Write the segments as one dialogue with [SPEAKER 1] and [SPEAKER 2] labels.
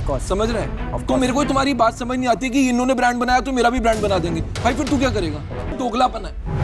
[SPEAKER 1] course.
[SPEAKER 2] समझ रहे हैं? तो मेरे को तुम्हारी बात समझ नहीं आती कि इन्होंने ब्रांड बनाया तो मेरा भी ब्रांड बना देंगे। भाई फिर तू क्या करेगा? दोगलापन है।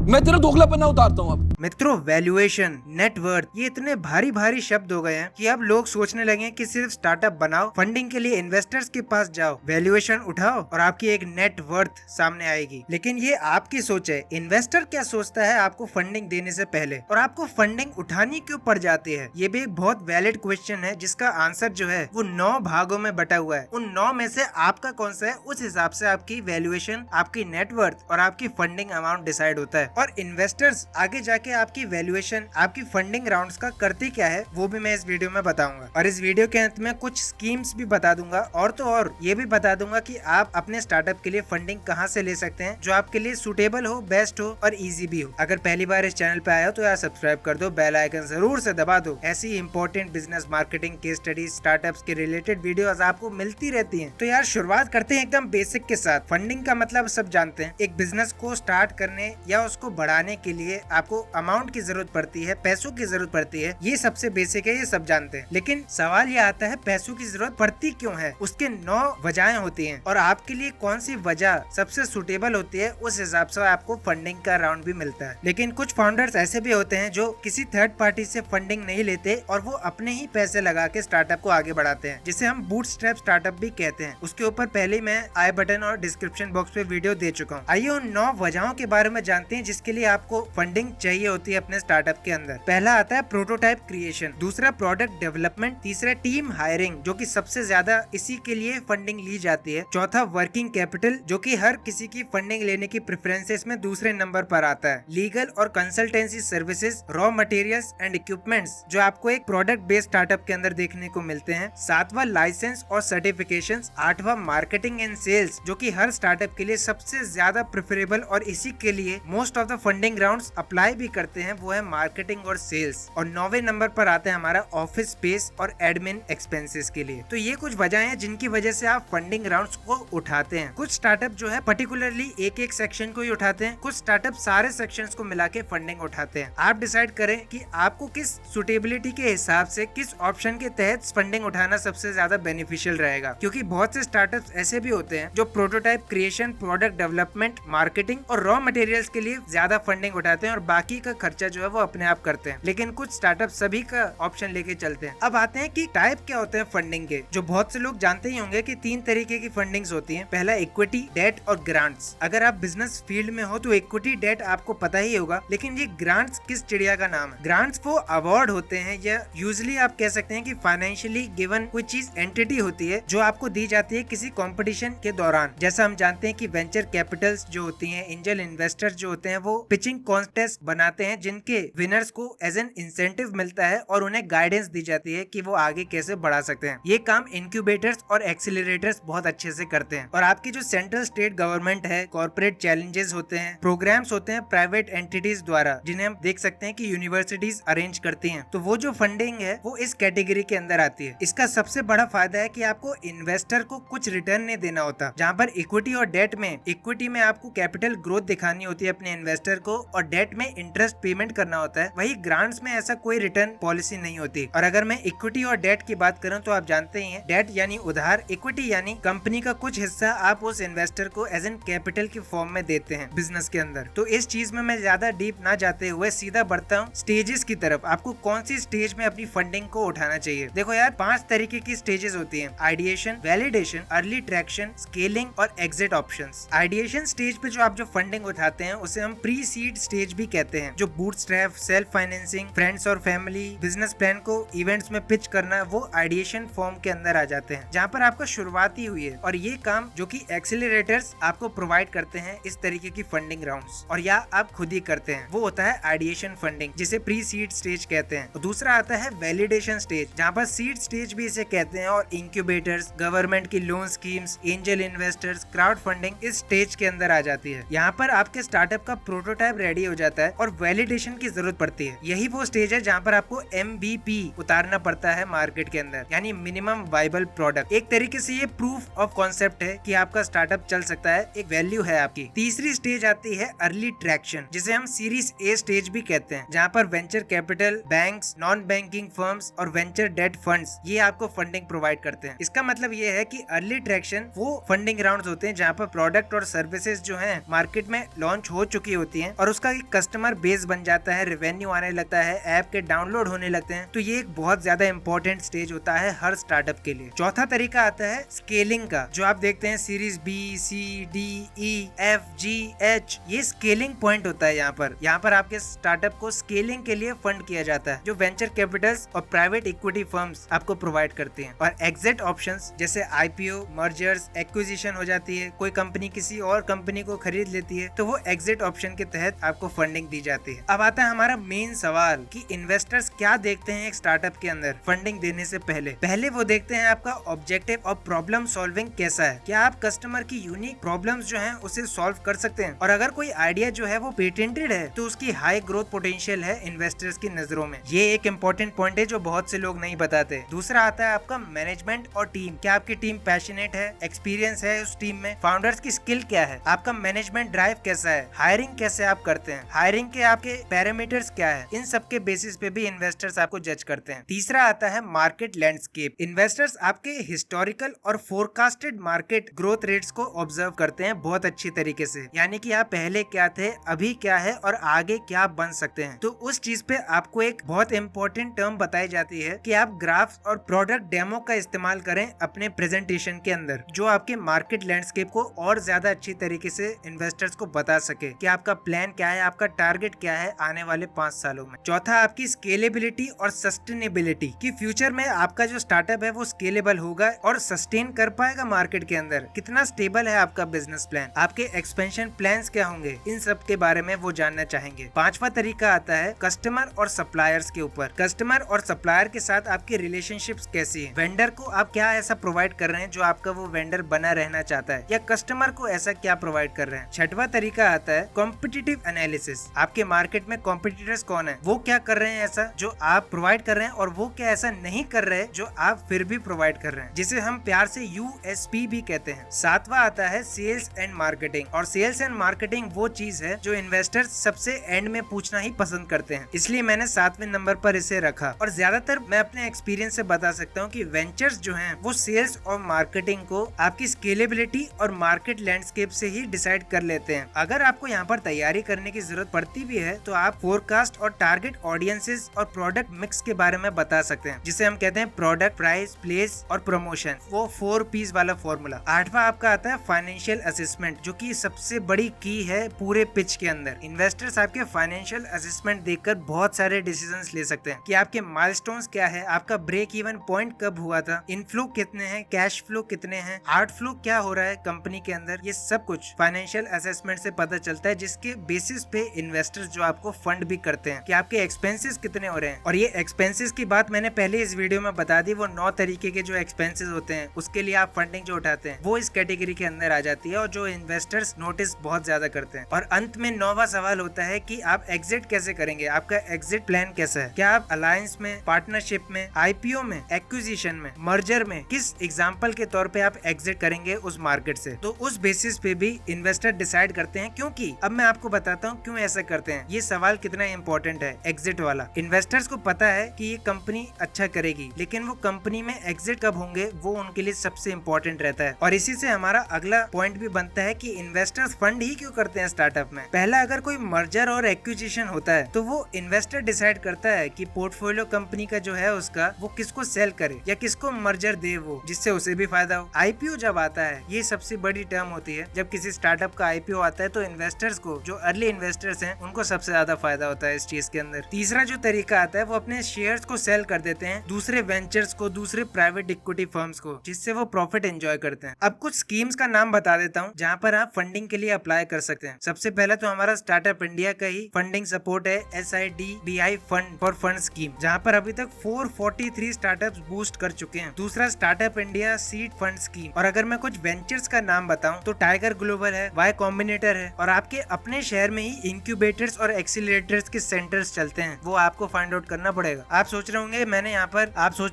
[SPEAKER 2] मैं तेरा दोगलापन उतारता हूँ अब।
[SPEAKER 3] मित्रों, वैल्यूएशन, नेटवर्थ, ये इतने भारी भारी शब्द हो गए हैं कि अब लोग सोचने लगे हैं कि सिर्फ स्टार्टअप बनाओ, फंडिंग के लिए इन्वेस्टर्स के पास जाओ, वैल्यूएशन उठाओ और आपकी एक नेटवर्थ सामने आएगी। लेकिन ये आपकी सोच है। इन्वेस्टर क्या सोचता है आपको फंडिंग देने से पहले, और आपको फंडिंग उठानी क्यों पड़ जाती है? ये भी एक बहुत वैलिड क्वेश्चन है जिसका आंसर जो है वो 9 भागों में बटा हुआ है। उन 9 में से आपका कौन सा है, उस हिसाब से आपकी वैल्यूएशन, आपकी नेटवर्थ और आपकी फंडिंग अमाउंट डिसाइड होता है। और इन्वेस्टर्स आगे जाके आपकी वैल्यूएशन, आपकी फंडिंग राउंड्स का करते क्या है वो भी मैं इस वीडियो में बताऊंगा। और इस वीडियो के अंत में कुछ स्कीम्स भी बता दूंगा, और तो और ये भी बता दूंगा कि आप अपने स्टार्टअप के लिए फंडिंग कहां से ले सकते हैं जो आपके लिए सुटेबल हो, बेस्ट हो और इजी भी हो। अगर पहली बार इस चैनल पे आए हो तो यार सब्सक्राइब कर दो, बेल आइकन जरूर से दबा दो। ऐसी important business, marketing, case studies, startups के रिलेटेड वीडियोस आपको मिलती रहती हैं। तो यार शुरुआत करते हैं एकदम बेसिक के साथ। फंडिंग का मतलब सब जानते हैं। एक बिजनेस को स्टार्ट करने या उसको बढ़ाने के लिए आपको अमाउंट की जरूरत पड़ती है, पैसों की जरूरत पड़ती है। ये सबसे बेसिक है, ये सब जानते हैं। लेकिन सवाल ये आता है पैसों की जरूरत पड़ती क्यों है? उसके 9 वजहें होती हैं और आपके लिए कौन सी वजह सबसे सुटेबल होती है उस हिसाब से आपको फंडिंग का राउंड भी मिलता है। लेकिन कुछ फाउंडर्स ऐसे भी होते हैं जो किसी थर्ड पार्टी से फंडिंग नहीं लेते और वो अपने ही पैसे लगा के स्टार्टअप को आगे बढ़ाते हैं, जिसे हम बूटस्ट्रैप स्टार्टअप भी कहते हैं। उसके ऊपर पहले मैं आई बटन और डिस्क्रिप्शन बॉक्स पे वीडियो दे चुका हूँ। आइए उन 9 वजहों के बारे में जानते हैं जिसके लिए आपको फंडिंग चाहिए होती है अपने स्टार्टअप के अंदर। पहला आता है प्रोटोटाइप क्रिएशन, दूसरा प्रोडक्ट डेवलपमेंट, तीसरा टीम हायरिंग जो कि सबसे ज्यादा इसी के लिए फंडिंग ली जाती है, चौथा वर्किंग कैपिटल जो कि हर किसी की फंडिंग लेने की प्रेफरेंसेस में दूसरे नंबर पर आता है, लीगल और consultancy services, raw materials and equipments जो आपको एक प्रोडक्ट बेस्ड स्टार्टअप के अंदर देखने को मिलते हैं, सातवां लाइसेंस और सर्टिफिकेशंस, आठवां मार्केटिंग एंड सेल्स जो कि हर स्टार्टअप के लिए सबसे ज्यादा प्रेफरेबल और इसी के लिए most of the funding rounds apply भी करते हैं, वो है मार्केटिंग और सेल्स। और 9वें नंबर पर आता है हमारा ऑफिस स्पेस और एडमिन एक्सपेंसेस के लिए। तो ये कुछ वजह हैं जिनकी वजह से आप फंडिंग राउंड्स को उठाते हैं। कुछ स्टार्टअप जो है पर्टिकुलरली एक एक सेक्शन को ही उठाते हैं, कुछ स्टार्टअप सारे सेक्शंस को मिला के फंडिंग उठाते हैं। आप डिसाइड करें कि आपको किस सुटेबिलिटी के हिसाब से किस ऑप्शन के तहत फंडिंग उठाना सबसे ज्यादा बेनिफिशियल रहेगा, क्योंकि बहुत से स्टार्टअप्स ऐसे भी होते हैं जो prototype creation, product development, marketing और रॉ मटेरियल्स के लिए ज्यादा फंडिंग उठाते हैं और बाकी का खर्चा जो है वो अपने आप करते हैं। लेकिन कुछ स्टार्टअप सभी का ऑप्शन लेके चलते हैं। अब आते हैं कि टाइप क्या होते हैं फंडिंग के, जो बहुत से लोग जानते ही होंगे कि 3 तरीके की फंडिंग्स होती हैं। पहला इक्विटी, डेट और ग्रांट्स। अगर आप बिजनेस फील्ड में हो तो इक्विटी, डेट आपको पता ही होगा, लेकिन ये ग्रांट्स किस चिड़िया का नाम है? ग्रांट्स वो अवार्ड होते हैं या यूजुअली आप कह सकते हैं कि फाइनेंशियली गिवन कोई चीज एंटिटी होती है जो आपको दी जाती है किसी कंपटीशन के दौरान। जैसा हम जानते हैं कि वेंचर कैपिटल्स जो होती हैं, एंजल इन्वेस्टर्स जो होते हैं, वो पिचिंग कॉन्टेस्ट बनाते हैं जिनके विनर्स को एज एन इंसेंटिव मिलता है और उन्हें गाइडेंस दी जाती है कि वो आगे कैसे बढ़ा सकते हैं। ये काम इंक्यूबेटर्स और एक्सीलरेटर्स बहुत अच्छे से करते हैं। और आपकी जो सेंट्रल स्टेट गवर्नमेंट है, कॉर्पोरेट चैलेंजेस होते हैं, प्रोग्राम्स होते हैं प्राइवेट एंटिटीज द्वारा, जिन्हें हम देख सकते हैं कि यूनिवर्सिटीज अरेंज करती हैं, तो वो जो फंडिंग है वो इस कैटेगरी के अंदर आती है। इसका सबसे बड़ा फायदा है कि आपको इन्वेस्टर को कुछ रिटर्न नहीं देना होता। जहाँ पर इक्विटी और डेट में, इक्विटी में आपको कैपिटल ग्रोथ दिखानी होती है अपने इन्वेस्टर को और डेट में इंटरेस्ट पेमेंट करना होता है, वही ग्रांट्स में ऐसा कोई रिटर्न पॉलिसी नहीं होती। और अगर मैं इक्विटी और डेट की बात करूं तो आप जानते ही हैं, डेट यानी उधार, इक्विटी यानी कंपनी का कुछ हिस्सा आप उस इन्वेस्टर को एज एन कैपिटल की फॉर्म में देते हैं बिजनेस के अंदर। तो इस चीज में मैं ज्यादा डीप ना जाते हुए सीधा बढ़ता हूँ स्टेजेस की तरफ। आपको कौन सी स्टेज में अपनी फंडिंग को उठाना चाहिए? देखो यार, 5 तरीके की स्टेजेस होती हैं: ideation, validation, early traction, scaling और एग्जिट ऑप्शंस। आइडिएशन स्टेज पे जो आप जो फंडिंग उठाते हैं उसे हम प्री सीड स्टेज भी कहते हैं। जो बूटस्ट्रैप, सेल्फ फाइनेंसिंग, फ्रेंड्स और फैमिली, बिजनेस प्लान को इवेंट्स में पिच करना, वो आइडिएशन फॉर्म के अंदर आ जाते हैं, जहाँ पर आपका शुरुआती हुई है। और ये काम जो कि एक्सीलरेटर्स आपको प्रोवाइड करते हैं इस तरीके की फंडिंग राउंड्स, और या आप खुद ही करते हैं, वो होता है आइडिएशन फंडिंग, जिसे प्री सीड स्टेज कहते हैं। और दूसरा आता है वैलिडेशन स्टेज, जहाँ पर सीड स्टेज भी इसे कहते हैं, और इंक्यूबेटर्स, गवर्नमेंट की loan schemes, angel investors, crowd funding इस स्टेज के अंदर आ जाती है। यहाँ पर आपके स्टार्टअप का प्रोटोटाइप रेडी हो जाता है और वैलिडेशन की जरूरत पड़ती है। यही वो स्टेज है जहाँ पर आपको MVP उतारना पड़ता है मार्केट के अंदर, यानी मिनिमम वाइबल प्रोडक्ट। एक तरीके से ये प्रूफ ऑफ कॉन्सेप्ट है कि आपका स्टार्टअप चल सकता है, एक वैल्यू है आपकी। तीसरी स्टेज आती है अर्ली ट्रैक्शन, जिसे हम सीरीज A स्टेज भी कहते हैं, जहाँ पर venture capital, banks, non banking firms और वेंचर डेट फंड्स ये आपको फंडिंग प्रोवाइड करते हैं। इसका मतलब ये है कि अर्ली ट्रैक्शन वो फंडिंग राउंड्स होते हैं जहाँ पर प्रोडक्ट और सर्विसेज जो हैं मार्केट में लॉन्च हो चुकी होती हैं और उसका एक कस्टमर बेस बन जाता है, रेवेन्यू आने लगता है, ऐप के डाउनलोड होने लगते हैं। तो ये एक बहुत ज्यादा इंपॉर्टेंट स्टेज होता है हर स्टार्टअप के लिए। चौथा तरीका आता है स्केलिंग का, जो आप देखते हैं series B, C, D, E, F, G, H, ये स्केलिंग पॉइंट होता है। यहाँ पर आपके स्टार्टअप को स्केलिंग के लिए फंड किया जाता है, जो वेंचर कैपिटल्स और प्राइवेट इक्विटी फर्म्स आपको प्रोवाइड करते हैं। और एग्जिट ऑप्शंस जैसे IPO, मर्जर्स, एक्विजिशन हो जाती है, कोई कंपनी किसी और कंपनी को खरीद लेती है, तो वो एग्जिट ऑप्शन के तहत आपको फंडिंग दी जाती है। अब आता है हमारा मेन सवाल कि इन्वेस्टर्स क्या देखते हैं एक स्टार्टअप के अंदर फंडिंग देने से पहले वो देखते हैं आपका ऑब्जेक्टिव और प्रॉब्लम सॉल्विंग कैसा है। क्या आप कस्टमर की यूनिक प्रॉब्लम्स जो हैं उसे सॉल्व कर सकते हैं, और अगर कोई आइडिया जो है वो पेटेंटेड है तो उसकी हाई ग्रोथ पोटेंशियल है इन्वेस्टर्स की नजरों में। ये एक इंपॉर्टेंट पॉइंट है जो बहुत से लोग नहीं बताते। दूसरा आता है आपका मैनेजमेंट और टीम। क्या आपकी टीम पैशनेट है, एक्सपीरियंस है उस टीम में, फाउंडर्स की स्किल क्या है, आपका मैनेजमेंट ड्राइव कैसा है, हायरिंग कैसे आप करते हैं, हायरिंग के आपके पैरामीटर्स क्या है, इन सब के बेसिस पे भी इन्वेस्टर्स आपको जज करते हैं। तीसरा आता है मार्केट लैंडस्केप। इन्वेस्टर्स आपके हिस्टोरिकल और फोरकास्टेड मार्केट ग्रोथ रेट्स को ऑब्जर्व करते हैं बहुत अच्छी तरीके से, यानी कि आप पहले क्या थे, अभी क्या है और आगे क्या बन सकते हैं। तो उस चीज पे आपको एक बहुत इंपॉर्टेंट टर्म बताई जाती है कि आप ग्राफ्स और प्रोडक्ट डेमो का इस्तेमाल करें अपने प्रेजेंटेशन के अंदर, जो आपके मार्केट लैंडस्केप को और ज्यादा अच्छी तरीके से इन्वेस्टर्स को बता सके कि आपका प्लान क्या है, आपका टारगेट क्या है आने वाले 5 सालों में। चौथा आपकी स्केलेबिलिटी और सस्टेनेबिलिटी, कि फ्यूचर में आपका जो स्टार्टअप है वो स्केलेबल होगा और सस्टेन कर पाएगा मार्केट के अंदर, कितना स्टेबल है आपका बिजनेस प्लान, आपके एक्सपेंशन प्लान्स क्या होंगे, इन सब के बारे में वो जानना चाहेंगे। पांचवा तरीका आता है कस्टमर और सप्लायर्स के ऊपर। कस्टमर और सप्लायर के साथ आपकी रिलेशनशिप्स कैसी है, वेंडर को आप क्या ऐसा प्रोवाइड कर रहे हैं जो आपका वो वेंडर बना रहना चाहता है, या कस्टमर को ऐसा क्या प्रोवाइड कर रहे हैं। छठवां तरीका आता है कॉम्पिटिटिव एनालिसिस। आपके मार्केट में कॉम्पिटिटर्स कौन है, वो क्या कर रहे हैं ऐसा जो आप प्रोवाइड कर रहे हैं, और वो क्या ऐसा नहीं कर रहे जो आप फिर भी प्रोवाइड कर रहे हैं, जिसे हम प्यार से USP भी कहते हैं। सातवां आता है सेल्स एंड मार्केटिंग। और सेल्स एंड मार्केटिंग वो चीज है जो इन्वेस्टर्स सबसे एंड में पूछना ही पसंद करते हैं, इसलिए मैंने 7वें नंबर पर इसे रखा। और ज्यादातर मैं अपने एक्सपीरियंस से बता सकता हूँ कि वेंचर्स जो हैं वो सेल्स और मार्केटिंग को आपकी स्केलेबिलिटी और मार्केट लैंडस्केप से ही डिसाइड कर लेते हैं। अगर आपको यहाँ पर तैयारी करने की जरूरत पड़ती भी है तो आप फोरकास्ट और टारगेट ऑडियंसेस और प्रोडक्ट मिक्स के बारे में बता सकते हैं, जिसे हम कहते हैं प्रोडक्ट, प्राइस, प्लेस और प्रमोशन, वो 4 P's वाला फॉर्मूला। 8वां आपका आता है फाइनेंशियल असेसमेंट, जो कि सबसे बड़ी की है पूरे पिच के अंदर। इन्वेस्टर्स आपके फाइनेंशियल असेसमेंट देखकर बहुत सारे डिसीजंस ले सकते हैं कि आपके माइलस्टोन्स क्या है, आपका ब्रेक इवन पॉइंट कब हुआ था, इनफ्लो कितने हैं, कैश फ्लो कितने हैं, आउटफ्लो क्या हो रहा है कंपनी के अंदर। ये सब कुछ फाइनेंशियल असेसमेंट से पता चलता है, जिसके बेसिस पे इन्वेस्टर्स जो आपको फंड भी करते हैं कि आपके एक्सपेंसेस कितने हो रहे हैं। और ये एक्सपेंसेस की बात मैंने पहले इस वीडियो में बता दी, वो 9 तरीके के जो एक्सपेंसेस होते हैं उसके लिए आप फंडिंग जो उठाते हैं वो इस कैटेगरी के अंदर आ जाती है, और जो इन्वेस्टर्स नोटिस बहुत ज्यादा करते हैं। और अंत में 9वां सवाल होता है कि आप एग्जिट कैसे करेंगे, आपका एग्जिट प्लान कैसा है। क्या आप अलायंस में, पार्टनरशिप में, IPO में, एक्विजिशन में, मर्जर में, किस एग्जाम्पल के तौर पे आप एग्जिट करेंगे उस मार्केट से। तो उस बेसिस पे भी इन्वेस्टर डिसाइड करते हैं, क्योंकि अब मैं आपको बताता हूँ क्यों ऐसा करते हैं। ये सवाल कितना इंपॉर्टेंट है एग्जिट वाला। इन्वेस्टर्स को पता है कि ये कंपनी अच्छा करेगी, लेकिन वो कंपनी में एग्जिट कब होंगे वो उनके लिए सबसे इंपॉर्टेंट रहता है। और इसी से हमारा अगला पॉइंट भी बनता है कि इन्वेस्टर्स फंड ही क्यों करते हैं स्टार्टअप में। पहला, अगर कोई मर्जर और एक्विजिशन होता है तो वो इन्वेस्टर डिसाइड करता है कि पोर्टफोलियो कंपनी का जो है उसका वो किसको सेल करे या किसको मर्जर दे, वो जिससे उसे भी फायदा हो। IPO जब आता है, ये सबसे बड़ी टर्म होती है। जब किसी स्टार्टअप का IPO आता है तो इन्वेस्टर्स को, जो अर्ली इन्वेस्टर्स हैं, उनको सबसे ज्यादा फायदा होता है इस चीज के अंदर। तीसरा जो तरीका आता है वो अपने शेयर्स को सेल कर देते हैं दूसरे वेंचर्स को, दूसरे प्राइवेट इक्विटी फर्म्स को, जिससे वो प्रॉफिट एंजॉय करते हैं। अब कुछ स्कीम्स का नाम बता देता हूँ जहाँ पर आप फंडिंग के लिए अप्लाई कर सकते हैं। सबसे पहले तो हमारा स्टार्टअप इंडिया का ही फंडिंग सपोर्ट है, SIDBI fund for fund scheme, जहाँ पर अभी तक 443 स्टार्टअप्स बूस्ट कर चुके हैं। दूसरा startup India seed fund scheme. और अगर मैं कुछ वेंचर्स का नाम बताऊं तो टाइगर ग्लोबल है, वाई कॉम्बिनेटर है, और आपके अपने शहर में ही इंक्यूबेटर एक्सीलरेटर्स और एक्सीलरेटर्स के सेंटर्स चलते हैं, वो आपको फाइंड आउट करना पड़ेगा। आप सोच रहे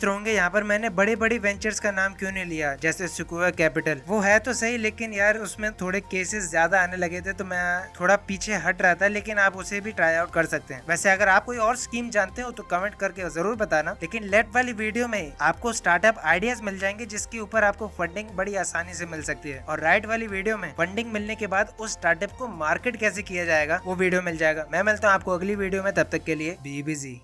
[SPEAKER 3] होंगे यहाँ पर मैंने बड़े बड़े वेंचर्स का नाम क्यों नहीं लिया, जैसे सिक्योर कैपिटल। वो है तो सही, लेकिन यार उसमें थोड़े केसेस ज्यादा आने लगे थे तो मैं थोड़ा पीछे हट रहा था, लेकिन आप उसे भी ट्राई आउट कर सकते हैं। वैसे अगर आप कोई और स्कीम जानते हो तो कमेंट करके जरूर बताना। लेकिन लेट वाली वीडियो में आपको स्टार्टअप आइडियाज मिल जाएंगे जिसके ऊपर आपको फंडिंग बड़ी आसानी से मिल सकती है, और राइट वाली वीडियो में फंडिंग मिलने के बाद उस स्टार्टअप को मार्केट कैसे किया जाएगा वो वीडियो मिल जाएगा। मैं मिलता हूँ आपको अगली वीडियो में, तब तक के लिए बी बिजी।